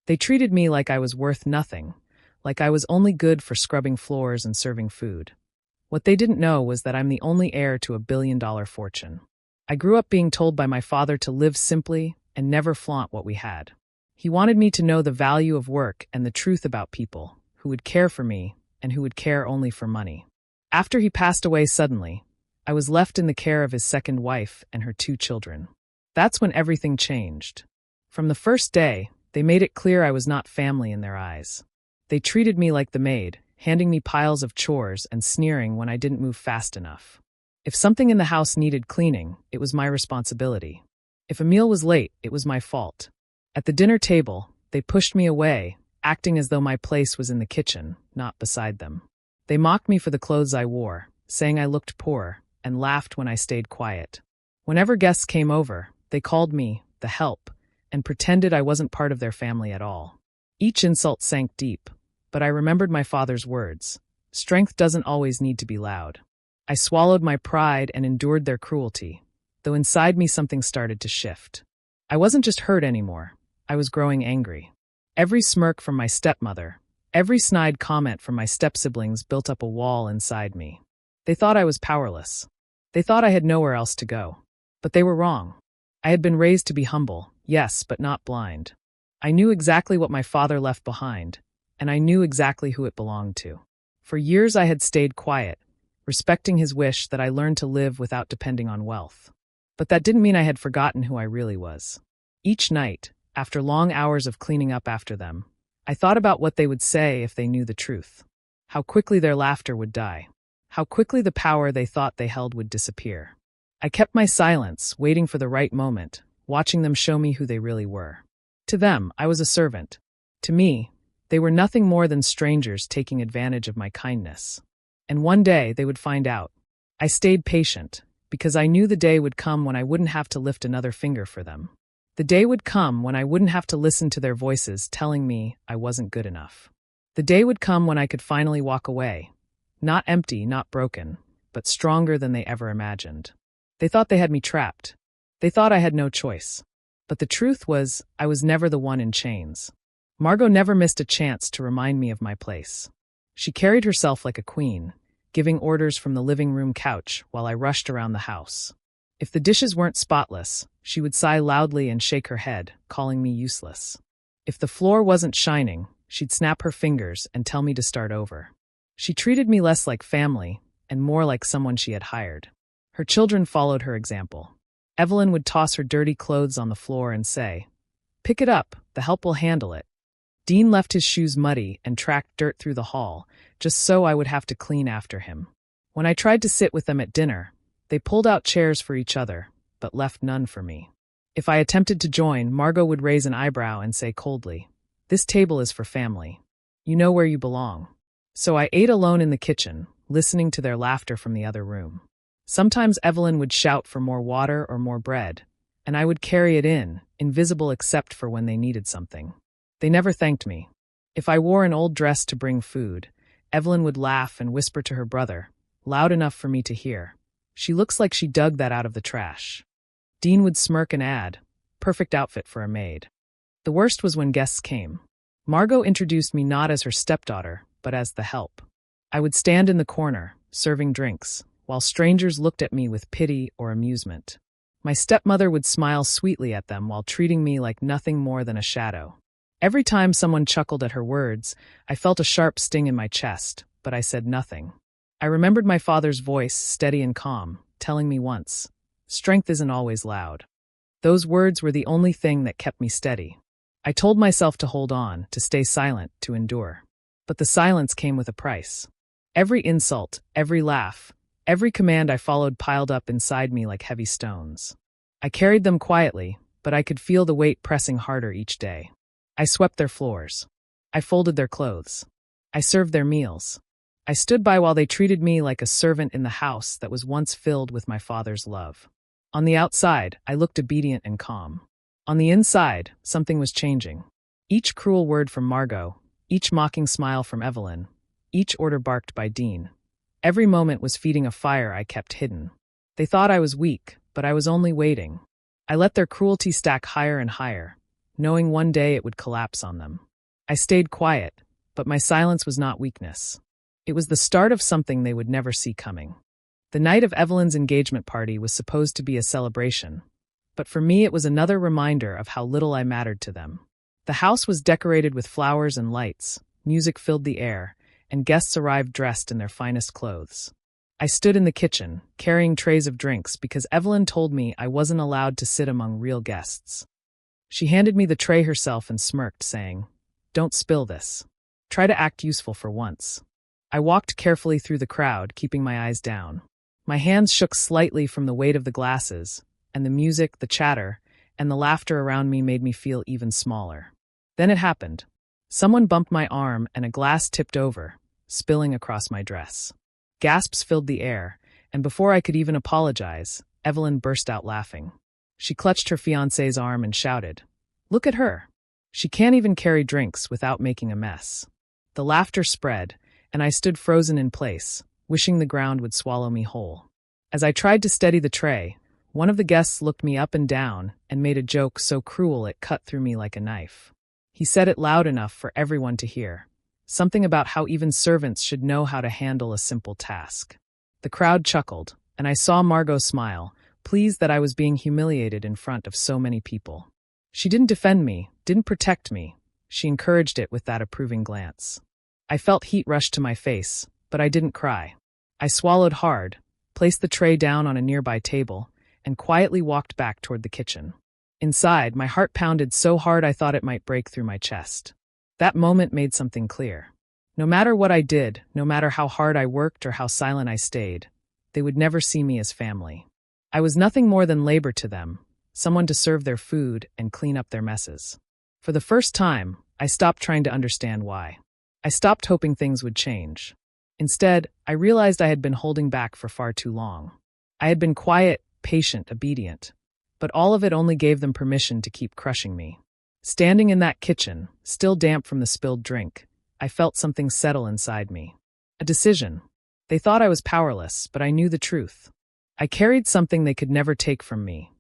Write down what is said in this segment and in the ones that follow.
They treated me like I was worth nothing, like I was only good for scrubbing floors and serving food. What they didn't know was that I'm the only heir to a billion-dollar fortune. I grew up being told by my father to live simply and never flaunt what we had. He wanted me to know the value of work and the truth about people who would care for me and who would care only for money. After he passed away suddenly, I was left in the care of his second wife and her 2 children. That's when everything changed. From the first day, they made it clear I was not family in their eyes. They treated me like the maid, handing me piles of chores and sneering when I didn't move fast enough. If something in the house needed cleaning, it was my responsibility. If a meal was late, it was my fault. At the dinner table, they pushed me away, acting as though my place was in the kitchen, not beside them. They mocked me for the clothes I wore, saying I looked poor, and laughed when I stayed quiet. Whenever guests came over, they called me the help and pretended I wasn't part of their family at all. Each insult sank deep, but I remembered my father's words. Strength doesn't always need to be loud. I swallowed my pride and endured their cruelty, though inside me something started to shift. I wasn't just hurt anymore. I was growing angry. Every smirk from my stepmother, every snide comment from my step-siblings built up a wall inside me. They thought I was powerless. They thought I had nowhere else to go. But they were wrong. I had been raised to be humble, yes, but not blind. I knew exactly what my father left behind, and I knew exactly who it belonged to. For years I had stayed quiet, respecting his wish that I learn to live without depending on wealth. But that didn't mean I had forgotten who I really was. Each night, after long hours of cleaning up after them, I thought about what they would say if they knew the truth. How quickly their laughter would die. How quickly the power they thought they held would disappear. I kept my silence, waiting for the right moment, watching them show me who they really were. To them, I was a servant. To me, they were nothing more than strangers taking advantage of my kindness. And one day they would find out. I stayed patient, because I knew the day would come when I wouldn't have to lift another finger for them. The day would come when I wouldn't have to listen to their voices telling me I wasn't good enough. The day would come when I could finally walk away. Not empty, not broken, but stronger than they ever imagined. They thought they had me trapped. They thought I had no choice. But the truth was, I was never the one in chains. Margot never missed a chance to remind me of my place. She carried herself like a queen, giving orders from the living room couch while I rushed around the house. If the dishes weren't spotless, she would sigh loudly and shake her head, calling me useless. If the floor wasn't shining, she'd snap her fingers and tell me to start over. She treated me less like family and more like someone she had hired. Her children followed her example. Evelyn would toss her dirty clothes on the floor and say, "Pick it up, the help will handle it." Dean left his shoes muddy and tracked dirt through the hall, just so I would have to clean after him. When I tried to sit with them at dinner, they pulled out chairs for each other, but left none for me. If I attempted to join, Margot would raise an eyebrow and say coldly, "This table is for family. You know where you belong." So I ate alone in the kitchen, listening to their laughter from the other room. Sometimes Evelyn would shout for more water or more bread, and I would carry it in, invisible except for when they needed something. They never thanked me. If I wore an old dress to bring food, Evelyn would laugh and whisper to her brother, loud enough for me to hear, "She looks like she dug that out of the trash." Dean would smirk and add, "Perfect outfit for a maid." The worst was when guests came. Margot introduced me not as her stepdaughter, but as the help. I would stand in the corner, serving drinks, while strangers looked at me with pity or amusement. My stepmother would smile sweetly at them while treating me like nothing more than a shadow. Every time someone chuckled at her words, I felt a sharp sting in my chest, but I said nothing. I remembered my father's voice, steady and calm, telling me once, "Strength isn't always loud." Those words were the only thing that kept me steady. I told myself to hold on, to stay silent, to endure. But the silence came with a price. Every insult, every laugh, every command I followed piled up inside me like heavy stones. I carried them quietly, but I could feel the weight pressing harder each day. I swept their floors. I folded their clothes. I served their meals. I stood by while they treated me like a servant in the house that was once filled with my father's love. On the outside, I looked obedient and calm. On the inside, something was changing. Each cruel word from Margot, each mocking smile from Evelyn, each order barked by Dean. Every moment was feeding a fire I kept hidden. They thought I was weak, but I was only waiting. I let their cruelty stack higher and higher, knowing one day it would collapse on them. I stayed quiet, but my silence was not weakness. It was the start of something they would never see coming. The night of Evelyn's engagement party was supposed to be a celebration, but for me it was another reminder of how little I mattered to them. The house was decorated with flowers and lights, music filled the air, and guests arrived dressed in their finest clothes. I stood in the kitchen, carrying trays of drinks because Evelyn told me I wasn't allowed to sit among real guests. She handed me the tray herself and smirked, saying, "Don't spill this. Try to act useful for once." I walked carefully through the crowd, keeping my eyes down. My hands shook slightly from the weight of the glasses, and the music, the chatter, and the laughter around me made me feel even smaller. Then it happened. Someone bumped my arm and a glass tipped over, spilling across my dress. Gasps filled the air, and before I could even apologize, Evelyn burst out laughing. She clutched her fiancé's arm and shouted, "Look at her. She can't even carry drinks without making a mess." The laughter spread, and I stood frozen in place, wishing the ground would swallow me whole. As I tried to steady the tray, one of the guests looked me up and down and made a joke so cruel it cut through me like a knife. He said it loud enough for everyone to hear. Something about how even servants should know how to handle a simple task. The crowd chuckled, and I saw Margot smile, pleased that I was being humiliated in front of so many people. She didn't defend me, didn't protect me. She encouraged it with that approving glance. I felt heat rush to my face, but I didn't cry. I swallowed hard, placed the tray down on a nearby table, and quietly walked back toward the kitchen. Inside, my heart pounded so hard I thought it might break through my chest. That moment made something clear. No matter what I did, no matter how hard I worked or how silent I stayed, they would never see me as family. I was nothing more than labor to them, someone to serve their food and clean up their messes. For the first time, I stopped trying to understand why. I stopped hoping things would change. Instead, I realized I had been holding back for far too long. I had been quiet, patient, obedient, but all of it only gave them permission to keep crushing me. Standing in that kitchen, still damp from the spilled drink, I felt something settle inside me. A decision. They thought I was powerless, but I knew the truth. I carried something they could never take from me.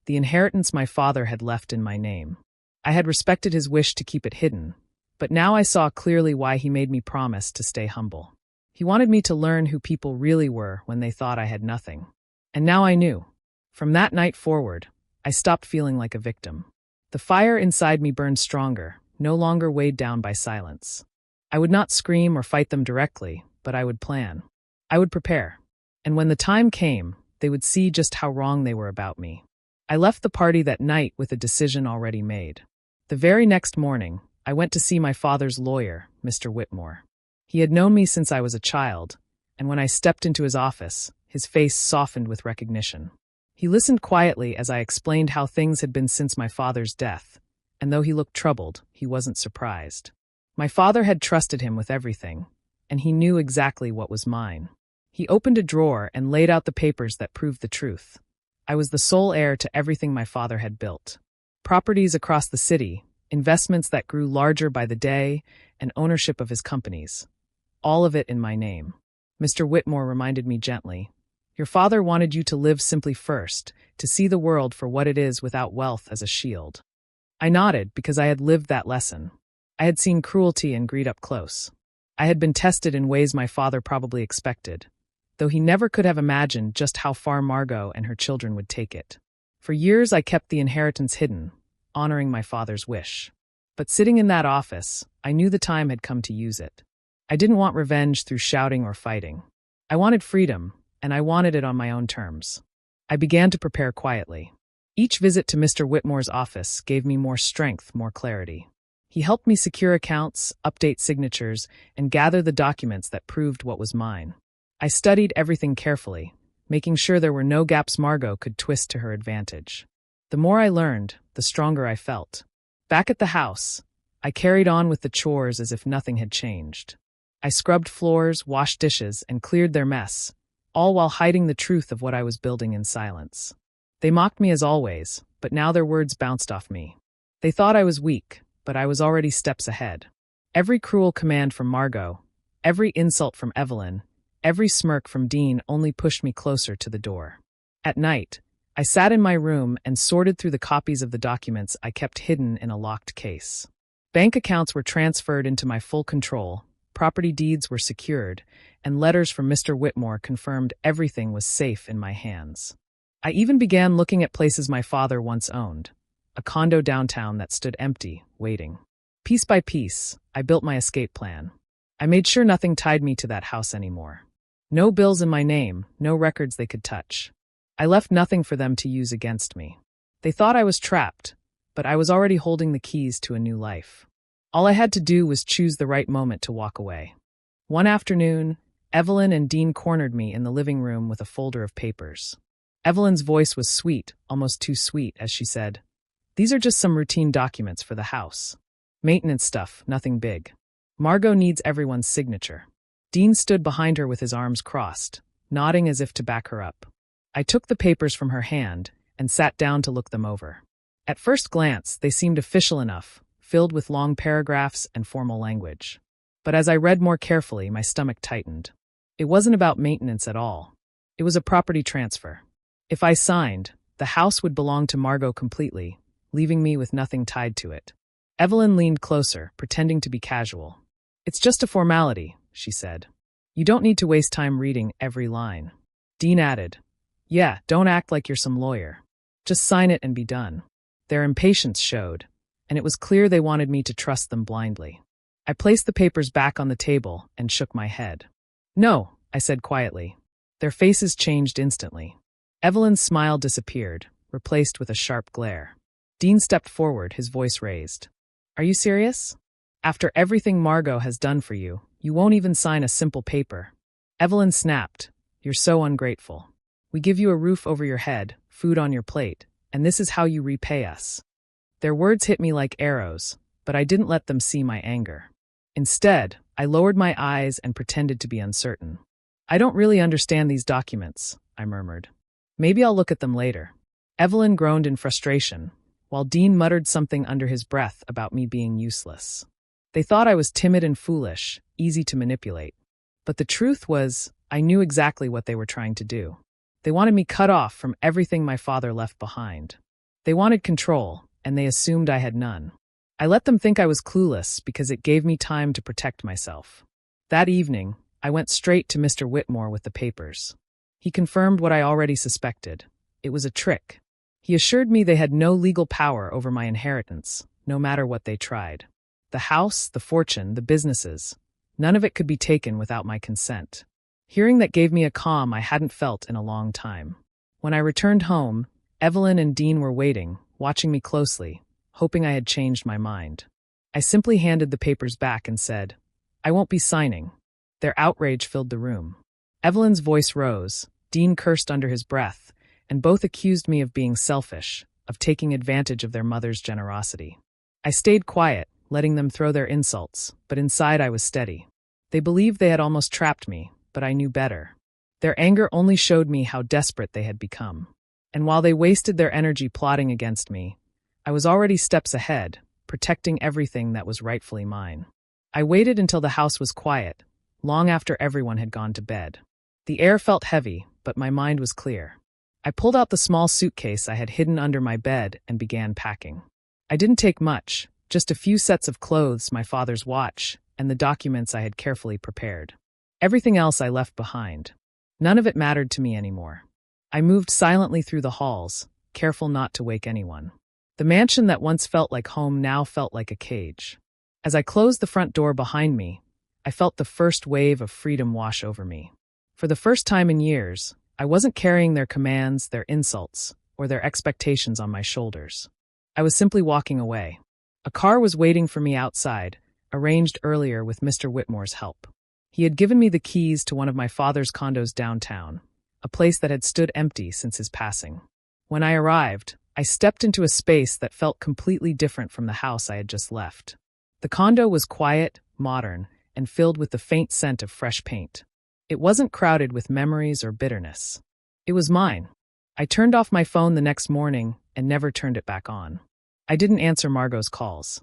The inheritance my father had left in my name. I had respected his wish to keep it hidden, but now I saw clearly why he made me promise to stay humble. He wanted me to learn who people really were when they thought I had nothing. And now I knew. From that night forward, I stopped feeling like a victim. The fire inside me burned stronger, no longer weighed down by silence. I would not scream or fight them directly, but I would plan. I would prepare. And when the time came, they would see just how wrong they were about me. I left the party that night with a decision already made. The very next morning, I went to see my father's lawyer, Mr. Whitmore. He had known me since I was a child, and when I stepped into his office, his face softened with recognition. He listened quietly as I explained how things had been since my father's death, and though he looked troubled, he wasn't surprised. My father had trusted him with everything, and he knew exactly what was mine. He opened a drawer and laid out the papers that proved the truth. I was the sole heir to everything my father had built. Properties across the city, investments that grew larger by the day, and ownership of his companies. All of it in my name. Mr. Whitmore reminded me gently, "Your father wanted you to live simply first, to see the world for what it is without wealth as a shield." I nodded because I had lived that lesson. I had seen cruelty and greed up close. I had been tested in ways my father probably expected, though he never could have imagined just how far Margot and her children would take it. For years I kept the inheritance hidden, honoring my father's wish. But sitting in that office, I knew the time had come to use it. I didn't want revenge through shouting or fighting. I wanted freedom, and I wanted it on my own terms. I began to prepare quietly. Each visit to Mr. Whitmore's office gave me more strength, more clarity. He helped me secure accounts, update signatures, and gather the documents that proved what was mine. I studied everything carefully, making sure there were no gaps Margot could twist to her advantage. The more I learned, the stronger I felt. Back at the house, I carried on with the chores as if nothing had changed. I scrubbed floors, washed dishes, and cleared their mess, all while hiding the truth of what I was building in silence. They mocked me as always, but now their words bounced off me. They thought I was weak, but I was already steps ahead. Every cruel command from Margot, every insult from Evelyn, every smirk from Dean only pushed me closer to the door. At night, I sat in my room and sorted through the copies of the documents I kept hidden in a locked case. Bank accounts were transferred into my full control, property deeds were secured, and letters from Mr. Whitmore confirmed everything was safe in my hands. I even began looking at places my father once owned, a condo downtown that stood empty, waiting. Piece by piece, I built my escape plan. I made sure nothing tied me to that house anymore. No bills in my name, no records they could touch. I left nothing for them to use against me. They thought I was trapped, but I was already holding the keys to a new life. All I had to do was choose the right moment to walk away. One afternoon, Evelyn and Dean cornered me in the living room with a folder of papers. Evelyn's voice was sweet, almost too sweet, as she said, "These are just some routine documents for the house. Maintenance stuff, nothing big. Margot needs everyone's signature." Dean stood behind her with his arms crossed, nodding as if to back her up. I took the papers from her hand and sat down to look them over. At first glance, they seemed official enough, filled with long paragraphs and formal language. But as I read more carefully, my stomach tightened. It wasn't about maintenance at all. It was a property transfer. If I signed, the house would belong to Margot completely, leaving me with nothing tied to it. Evelyn leaned closer, pretending to be casual. "It's just a formality," she said. "You don't need to waste time reading every line." Dean added, "Yeah, don't act like you're some lawyer. Just sign it and be done." Their impatience showed, and it was clear they wanted me to trust them blindly. I placed the papers back on the table and shook my head. "No," I said quietly. Their faces changed instantly. Evelyn's smile disappeared, replaced with a sharp glare. Dean stepped forward, his voice raised. "Are you serious? After everything Margot has done for you, you won't even sign a simple paper?" Evelyn snapped, "You're so ungrateful. We give you a roof over your head, food on your plate, and this is how you repay us." Their words hit me like arrows, but I didn't let them see my anger. Instead, I lowered my eyes and pretended to be uncertain. "I don't really understand these documents," I murmured. "Maybe I'll look at them later." Evelyn groaned in frustration, while Dean muttered something under his breath about me being useless. They thought I was timid and foolish, easy to manipulate. But the truth was, I knew exactly what they were trying to do. They wanted me cut off from everything my father left behind. They wanted control, and they assumed I had none. I let them think I was clueless because it gave me time to protect myself. That evening, I went straight to Mr. Whitmore with the papers. He confirmed what I already suspected. It was a trick. He assured me they had no legal power over my inheritance, no matter what they tried. The house, the fortune, the businesses, none of it could be taken without my consent. Hearing that gave me a calm I hadn't felt in a long time. When I returned home, Evelyn and Dean were waiting, watching me closely, hoping I had changed my mind. I simply handed the papers back and said, "I won't be signing." Their outrage filled the room. Evelyn's voice rose, Dean cursed under his breath, and both accused me of being selfish, of taking advantage of their mother's generosity. I stayed quiet, letting them throw their insults, but inside I was steady. They believed they had almost trapped me, but I knew better. Their anger only showed me how desperate they had become. And while they wasted their energy plotting against me, I was already steps ahead, protecting everything that was rightfully mine. I waited until the house was quiet, long after everyone had gone to bed. The air felt heavy, but my mind was clear. I pulled out the small suitcase I had hidden under my bed and began packing. I didn't take much, just a few sets of clothes, my father's watch, and the documents I had carefully prepared. Everything else I left behind. None of it mattered to me anymore. I moved silently through the halls, careful not to wake anyone. The mansion that once felt like home now felt like a cage. As I closed the front door behind me, I felt the first wave of freedom wash over me. For the first time in years, I wasn't carrying their commands, their insults, or their expectations on my shoulders. I was simply walking away. A car was waiting for me outside, arranged earlier with Mr. Whitmore's help. He had given me the keys to one of my father's condos downtown, a place that had stood empty since his passing. When I arrived, I stepped into a space that felt completely different from the house I had just left. The condo was quiet, modern, and filled with the faint scent of fresh paint. It wasn't crowded with memories or bitterness. It was mine. I turned off my phone the next morning and never turned it back on. I didn't answer Margot's calls.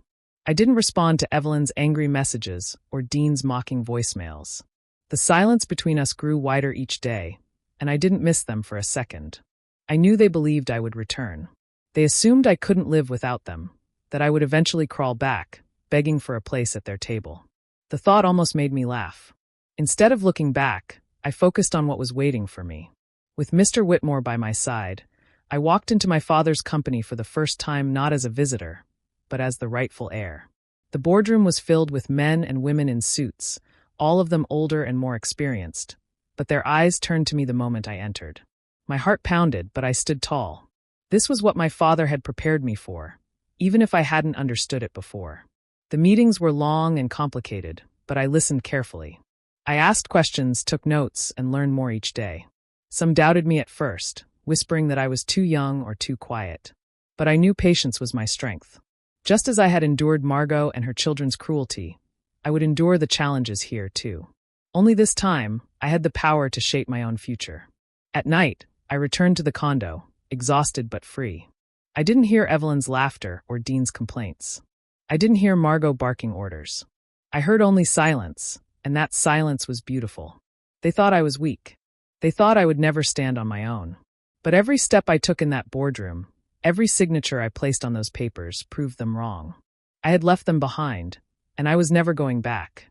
I didn't respond to Evelyn's angry messages or Dean's mocking voicemails. The silence between us grew wider each day, and I didn't miss them for a second. I knew they believed I would return. They assumed I couldn't live without them, that I would eventually crawl back, begging for a place at their table. The thought almost made me laugh. Instead of looking back, I focused on what was waiting for me. With Mr. Whitmore by my side, I walked into my father's company for the first time not as a visitor, but as the rightful heir. The boardroom was filled with men and women in suits, all of them older and more experienced, but their eyes turned to me the moment I entered. My heart pounded, but I stood tall. This was what my father had prepared me for, even if I hadn't understood it before. The meetings were long and complicated, but I listened carefully. I asked questions, took notes, and learned more each day. Some doubted me at first, whispering that I was too young or too quiet. But I knew patience was my strength. Just as I had endured Margot and her children's cruelty, I would endure the challenges here too. Only this time, I had the power to shape my own future. At night, I returned to the condo, exhausted but free. I didn't hear Evelyn's laughter or Dean's complaints. I didn't hear Margot barking orders. I heard only silence, and that silence was beautiful. They thought I was weak. They thought I would never stand on my own. But every step I took in that boardroom, every signature I placed on those papers proved them wrong. I had left them behind, and I was never going back.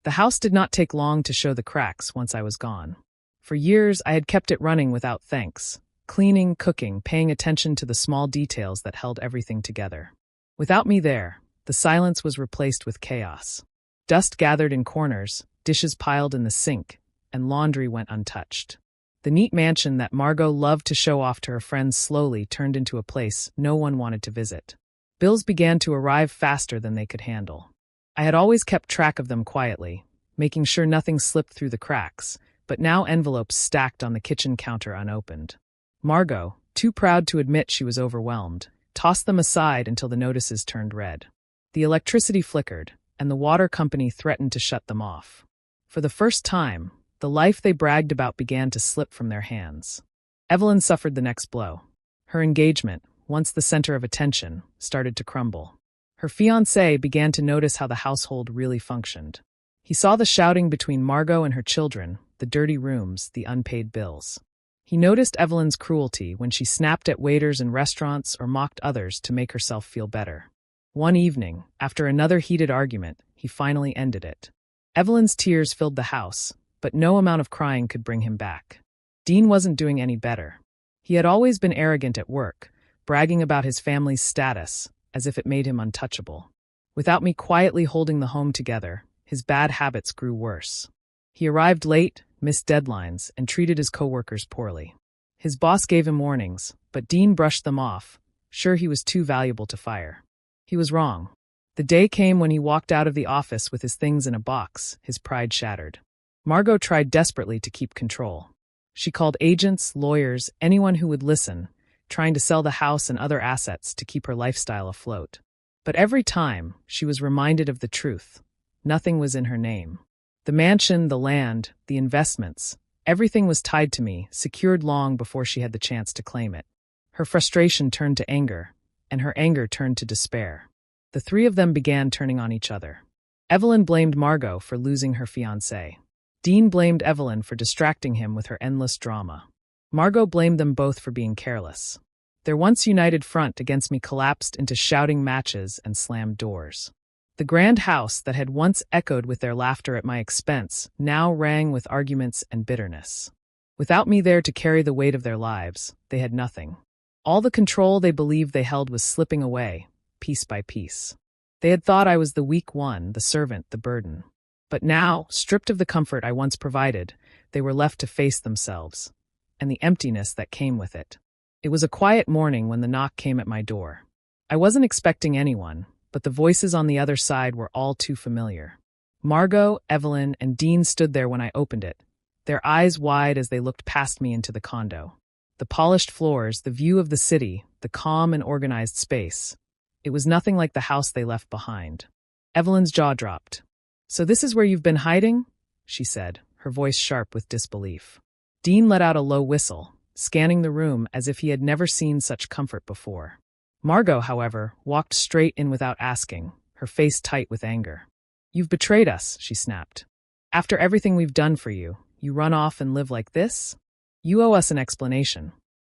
The house did not take long to show the cracks once I was gone. For years, I had kept it running without thanks, cleaning, cooking, paying attention to the small details that held everything together. Without me there, the silence was replaced with chaos. Dust gathered in corners, dishes piled in the sink, and laundry went untouched. The neat mansion that Margot loved to show off to her friends slowly turned into a place no one wanted to visit. Bills began to arrive faster than they could handle. I had always kept track of them quietly, making sure nothing slipped through the cracks, but now envelopes stacked on the kitchen counter unopened. Margot, too proud to admit she was overwhelmed, tossed them aside until the notices turned red. The electricity flickered, and the water company threatened to shut them off. For the first time, the life they bragged about began to slip from their hands. Evelyn suffered the next blow. Her engagement, once the center of attention, started to crumble. Her fiancé began to notice how the household really functioned. He saw the shouting between Margot and her children, the dirty rooms, the unpaid bills. He noticed Evelyn's cruelty when she snapped at waiters in restaurants or mocked others to make herself feel better. One evening, after another heated argument, he finally ended it. Evelyn's tears filled the house, but no amount of crying could bring him back. Dean wasn't doing any better. He had always been arrogant at work, bragging about his family's status, as if it made him untouchable. Without me quietly holding the home together, his bad habits grew worse. He arrived late, missed deadlines, and treated his coworkers poorly. His boss gave him warnings, but Dean brushed them off, sure he was too valuable to fire. He was wrong. The day came when he walked out of the office with his things in a box, his pride shattered. Margot tried desperately to keep control. She called agents, lawyers, anyone who would listen, trying to sell the house and other assets to keep her lifestyle afloat. But every time, she was reminded of the truth. Nothing was in her name. The mansion, the land, the investments, everything was tied to me, secured long before she had the chance to claim it. Her frustration turned to anger, and her anger turned to despair. The three of them began turning on each other. Evelyn blamed Margot for losing her fiancé. Dean blamed Evelyn for distracting him with her endless drama. Margot blamed them both for being careless. Their once united front against me collapsed into shouting matches and slammed doors. The grand house that had once echoed with their laughter at my expense now rang with arguments and bitterness. Without me there to carry the weight of their lives, they had nothing. All the control they believed they held was slipping away, piece by piece. They had thought I was the weak one, the servant, the burden. But now, stripped of the comfort I once provided, they were left to face themselves, and the emptiness that came with it. It was a quiet morning when the knock came at my door. I wasn't expecting anyone, but the voices on the other side were all too familiar. Margot, Evelyn, and Dean stood there when I opened it, their eyes wide as they looked past me into the condo. The polished floors, the view of the city, the calm and organized space. It was nothing like the house they left behind. Evelyn's jaw dropped. "So this is where you've been hiding?" she said, her voice sharp with disbelief. Dean let out a low whistle, scanning the room as if he had never seen such comfort before. Margot, however, walked straight in without asking, her face tight with anger. "You've betrayed us," she snapped. "After everything we've done for you, you run off and live like this? You owe us an explanation."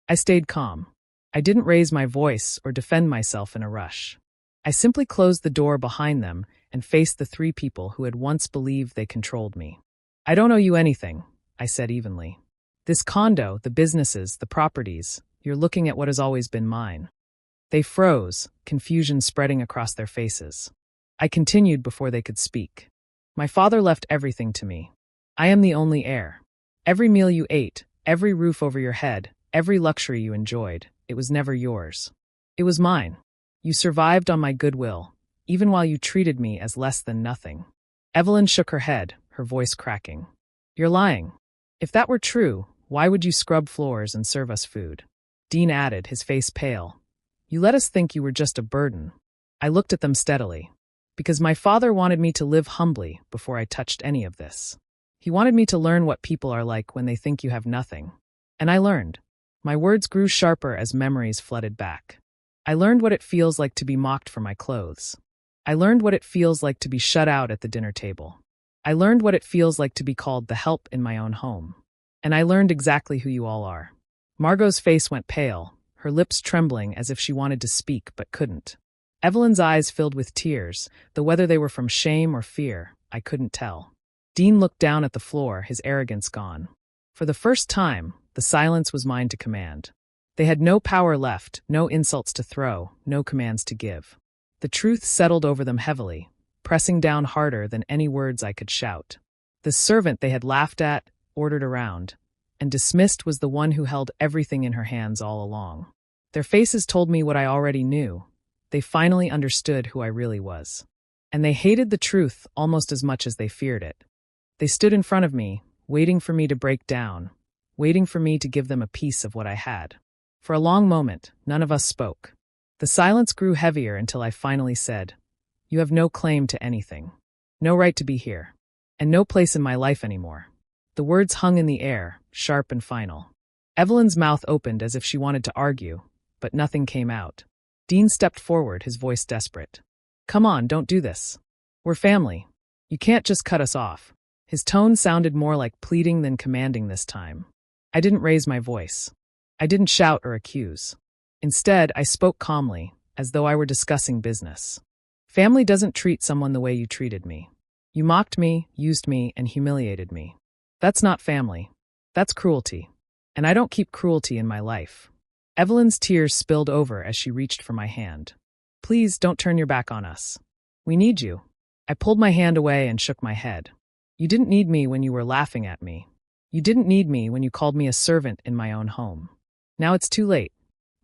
I stayed calm. I didn't raise my voice or defend myself in a rush. I simply closed the door behind them and faced the three people who had once believed they controlled me. I don't owe you anything, I said evenly. This condo, the businesses, the properties, you're looking at what has always been mine. They froze, confusion spreading across their faces. I continued before they could speak. My father left everything to me. I am the only heir. Every meal you ate, every roof over your head, every luxury you enjoyed, it was never yours. It was mine. You survived on my goodwill, even while you treated me as less than nothing. Evelyn shook her head, her voice cracking. You're lying. If that were true, why would you scrub floors and serve us food? Dean added, his face pale. You let us think you were just a burden. I looked at them steadily. Because my father wanted me to live humbly before I touched any of this. He wanted me to learn what people are like when they think you have nothing. And I learned. My words grew sharper as memories flooded back. I learned what it feels like to be mocked for my clothes. I learned what it feels like to be shut out at the dinner table. I learned what it feels like to be called the help in my own home. And I learned exactly who you all are. Margot's face went pale, her lips trembling as if she wanted to speak but couldn't. Evelyn's eyes filled with tears, though whether they were from shame or fear, I couldn't tell. Dean looked down at the floor, his arrogance gone. For the first time, the silence was mine to command. They had no power left, no insults to throw, no commands to give. The truth settled over them heavily, pressing down harder than any words I could shout. The servant they had laughed at, ordered around, and dismissed was the one who held everything in her hands all along. Their faces told me what I already knew. They finally understood who I really was. And they hated the truth almost as much as they feared it. They stood in front of me, waiting for me to break down, waiting for me to give them a piece of what I had. For a long moment, none of us spoke. The silence grew heavier until I finally said, You have no claim to anything. No right to be here. And no place in my life anymore. The words hung in the air, sharp and final. Evelyn's mouth opened as if she wanted to argue, but nothing came out. Dean stepped forward, his voice desperate. Come on, don't do this. We're family. You can't just cut us off. His tone sounded more like pleading than commanding this time. I didn't raise my voice. I didn't shout or accuse. Instead, I spoke calmly, as though I were discussing business. Family doesn't treat someone the way you treated me. You mocked me, used me, and humiliated me. That's not family. That's cruelty. And I don't keep cruelty in my life. Evelyn's tears spilled over as she reached for my hand. Please don't turn your back on us. We need you. I pulled my hand away and shook my head. You didn't need me when you were laughing at me. You didn't need me when you called me a servant in my own home. Now it's too late.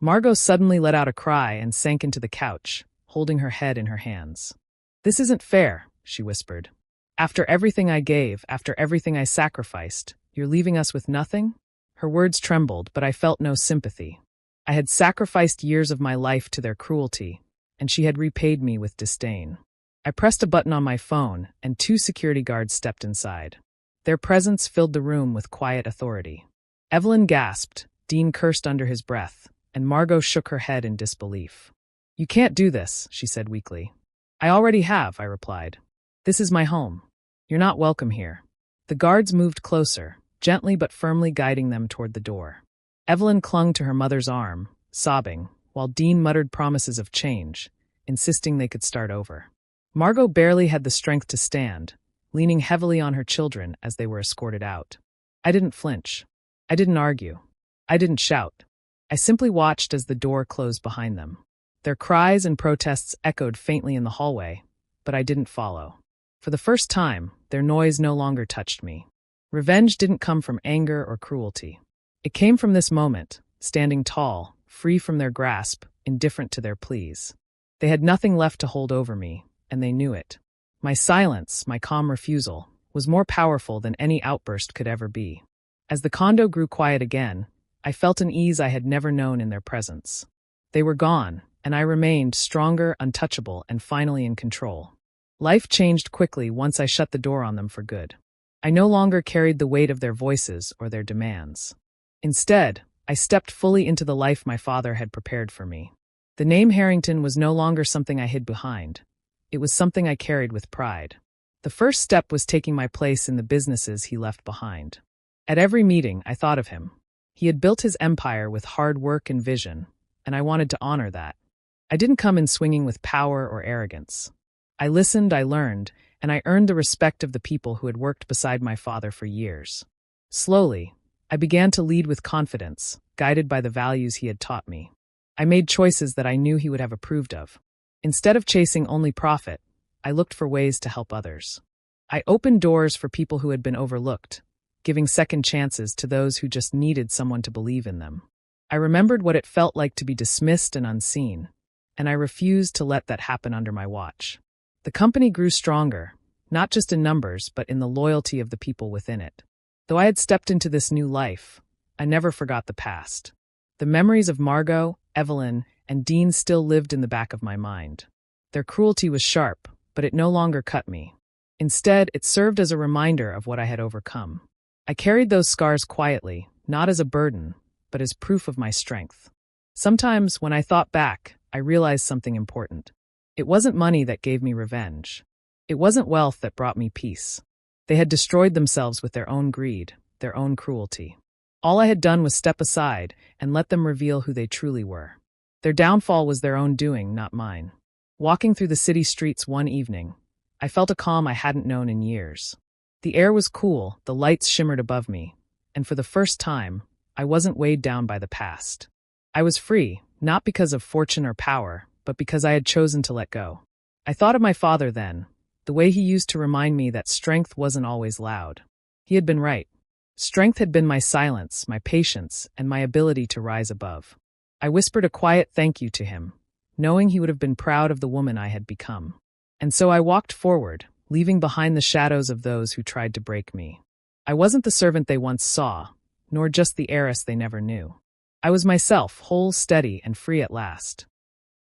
Margot suddenly let out a cry and sank into the couch, holding her head in her hands. This isn't fair, she whispered. After everything I gave, after everything I sacrificed, you're leaving us with nothing? Her words trembled, but I felt no sympathy. I had sacrificed years of my life to their cruelty, and she had repaid me with disdain. I pressed a button on my phone, and 2 security guards stepped inside. Their presence filled the room with quiet authority. Evelyn gasped, Dean cursed under his breath, and Margot shook her head in disbelief. You can't do this, she said weakly. I already have, I replied. This is my home. You're not welcome here. The guards moved closer, gently but firmly guiding them toward the door. Evelyn clung to her mother's arm, sobbing, while Dean muttered promises of change, insisting they could start over. Margot barely had the strength to stand, leaning heavily on her children as they were escorted out. I didn't flinch. I didn't argue. I didn't shout. I simply watched as the door closed behind them. Their cries and protests echoed faintly in the hallway, but I didn't follow. For the first time, their noise no longer touched me. Revenge didn't come from anger or cruelty. It came from this moment, standing tall, free from their grasp, indifferent to their pleas. They had nothing left to hold over me, and they knew it. My silence, my calm refusal, was more powerful than any outburst could ever be. As the condo grew quiet again, I felt an ease I had never known in their presence. They were gone, and I remained stronger, untouchable, and finally in control. Life changed quickly once I shut the door on them for good. I no longer carried the weight of their voices or their demands. Instead, I stepped fully into the life my father had prepared for me. The name Harrington was no longer something I hid behind. It was something I carried with pride. The first step was taking my place in the businesses he left behind. At every meeting, I thought of him. He had built his empire with hard work and vision, and I wanted to honor that. I didn't come in swinging with power or arrogance. I listened, I learned, and I earned the respect of the people who had worked beside my father for years. Slowly, I began to lead with confidence, guided by the values he had taught me. I made choices that I knew he would have approved of. Instead of chasing only profit, I looked for ways to help others. I opened doors for people who had been overlooked, giving second chances to those who just needed someone to believe in them. I remembered what it felt like to be dismissed and unseen, and I refused to let that happen under my watch. The company grew stronger, not just in numbers, but in the loyalty of the people within it. Though I had stepped into this new life, I never forgot the past. The memories of Margot, Evelyn, and Dean still lived in the back of my mind. Their cruelty was sharp, but it no longer cut me. Instead, it served as a reminder of what I had overcome. I carried those scars quietly, not as a burden, but as proof of my strength. Sometimes, when I thought back, I realized something important. It wasn't money that gave me revenge. It wasn't wealth that brought me peace. They had destroyed themselves with their own greed, their own cruelty. All I had done was step aside and let them reveal who they truly were. Their downfall was their own doing, not mine. Walking through the city streets one evening, I felt a calm I hadn't known in years. The air was cool, the lights shimmered above me, and for the first time, I wasn't weighed down by the past. I was free, not because of fortune or power, but because I had chosen to let go. I thought of my father then, the way he used to remind me that strength wasn't always loud. He had been right. Strength had been my silence, my patience, and my ability to rise above. I whispered a quiet thank you to him, knowing he would have been proud of the woman I had become. And so I walked forward, leaving behind the shadows of those who tried to break me. I wasn't the servant they once saw, nor just the heiress they never knew. I was myself, whole, steady, and free at last.